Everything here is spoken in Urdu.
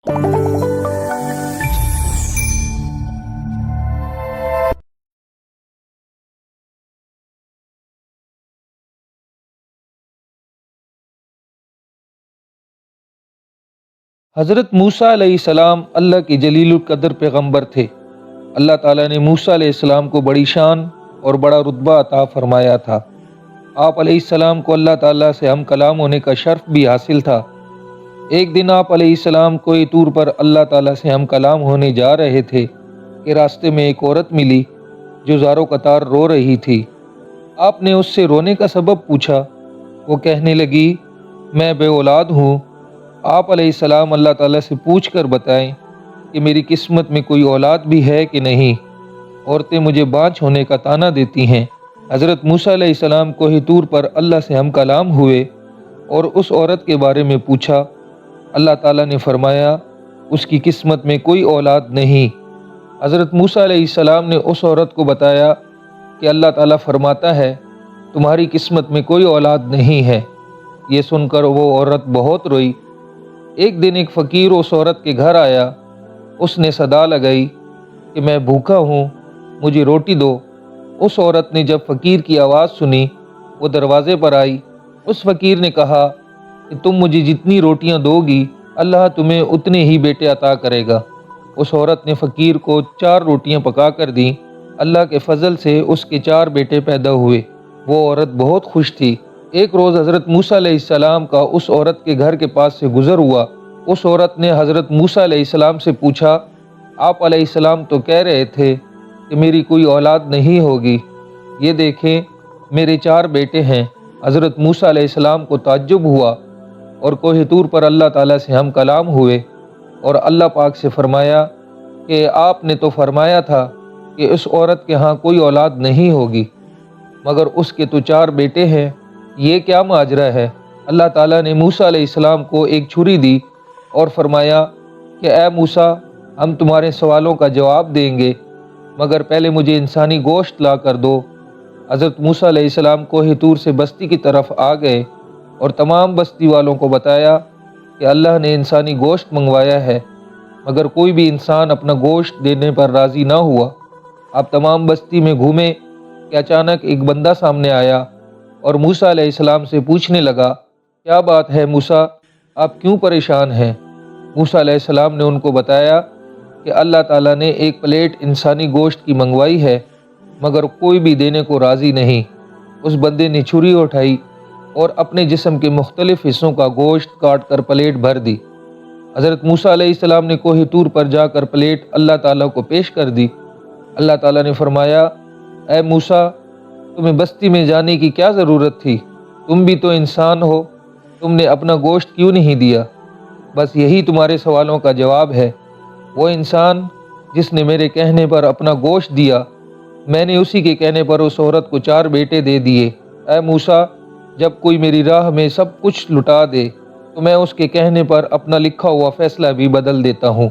حضرت موسیٰ علیہ السلام اللہ کی جلیل القدر پیغمبر تھے۔ اللہ تعالیٰ نے موسیٰ علیہ السلام کو بڑی شان اور بڑا رتبہ عطا فرمایا تھا۔ آپ علیہ السلام کو اللہ تعالیٰ سے ہم کلام ہونے کا شرف بھی حاصل تھا۔ ایک دن آپ علیہ السلام کوئی طور پر اللہ تعالیٰ سے ہم کلام ہونے جا رہے تھے کہ راستے میں ایک عورت ملی جو زارو قطار رو رہی تھی۔ آپ نے اس سے رونے کا سبب پوچھا۔ وہ کہنے لگی، میں بے اولاد ہوں۔ آپ علیہ السلام اللہ تعالیٰ سے پوچھ کر بتائیں کہ میری قسمت میں کوئی اولاد بھی ہے کہ نہیں، عورتیں مجھے بانجھ ہونے کا طعنہ دیتی ہیں۔ حضرت موسیٰ علیہ السلام کوہ طور پر اللہ سے ہم کلام ہوئے اور اس عورت کے بارے میں پوچھا۔ اللہ تعالیٰ نے فرمایا اس کی قسمت میں کوئی اولاد نہیں۔ حضرت موسیٰ علیہ السلام نے اس عورت کو بتایا کہ اللہ تعالیٰ فرماتا ہے تمہاری قسمت میں کوئی اولاد نہیں ہے۔ یہ سن کر وہ عورت بہت روئی۔ ایک دن ایک فقیر اس عورت کے گھر آیا۔ اس نے صدا لگائی کہ میں بھوکا ہوں، مجھے روٹی دو۔ اس عورت نے جب فقیر کی آواز سنی، وہ دروازے پر آئی۔ اس فقیر نے کہا کہ تم مجھے جتنی روٹیاں دو گی اللہ تمہیں اتنے ہی بیٹے عطا کرے گا۔ اس عورت نے فقیر کو 4 روٹیاں پکا کر دیں۔ اللہ کے فضل سے اس کے 4 بیٹے پیدا ہوئے۔ وہ عورت بہت خوش تھی۔ ایک روز حضرت موسیٰ علیہ السلام کا اس عورت کے گھر کے پاس سے گزر ہوا۔ اس عورت نے حضرت موسیٰ علیہ السلام سے پوچھا، آپ علیہ السلام تو کہہ رہے تھے کہ میری کوئی اولاد نہیں ہوگی، یہ دیکھیں میرے 4 بیٹے ہیں۔ حضرت موسیٰ علیہ السلام کو تعجب ہوا اور کوہ طور پر اللہ تعالیٰ سے ہم کلام ہوئے اور اللہ پاک سے فرمایا کہ آپ نے تو فرمایا تھا کہ اس عورت کے ہاں کوئی اولاد نہیں ہوگی، مگر اس کے تو 4 بیٹے ہیں، یہ کیا ماجرا ہے؟ اللہ تعالیٰ نے موسیٰ علیہ السلام کو ایک چھری دی اور فرمایا کہ اے موسیٰ ہم تمہارے سوالوں کا جواب دیں گے، مگر پہلے مجھے انسانی گوشت لا کر دو۔ حضرت موسیٰ علیہ السلام کوہ طور سے بستی کی طرف آ گئے اور تمام بستی والوں کو بتایا کہ اللہ نے انسانی گوشت منگوایا ہے، مگر کوئی بھی انسان اپنا گوشت دینے پر راضی نہ ہوا۔ آپ تمام بستی میں گھومے کہ اچانک ایک بندہ سامنے آیا اور موسیٰ علیہ السلام سے پوچھنے لگا، کیا بات ہے موسیٰ، آپ کیوں پریشان ہیں؟ موسیٰ علیہ السلام نے ان کو بتایا کہ اللہ تعالیٰ نے ایک پلیٹ انسانی گوشت کی منگوائی ہے، مگر کوئی بھی دینے کو راضی نہیں۔ اس بندے نے چھری اٹھائی اور اپنے جسم کے مختلف حصوں کا گوشت کاٹ کر پلیٹ بھر دی۔ حضرت موسیٰ علیہ السلام نے کوہ طور پر جا کر پلیٹ اللہ تعالیٰ کو پیش کر دی۔ اللہ تعالیٰ نے فرمایا، اے موسیٰ تمہیں بستی میں جانے کی کیا ضرورت تھی؟ تم بھی تو انسان ہو، تم نے اپنا گوشت کیوں نہیں دیا؟ بس یہی تمہارے سوالوں کا جواب ہے۔ وہ انسان جس نے میرے کہنے پر اپنا گوشت دیا، میں نے اسی کے کہنے پر اس عورت کو 4 بیٹے دے دیے۔ اے موسیٰ جب کوئی میری راہ میں سب کچھ لٹا دے تو میں اس کے کہنے پر اپنا لکھا ہوا فیصلہ بھی بدل دیتا ہوں۔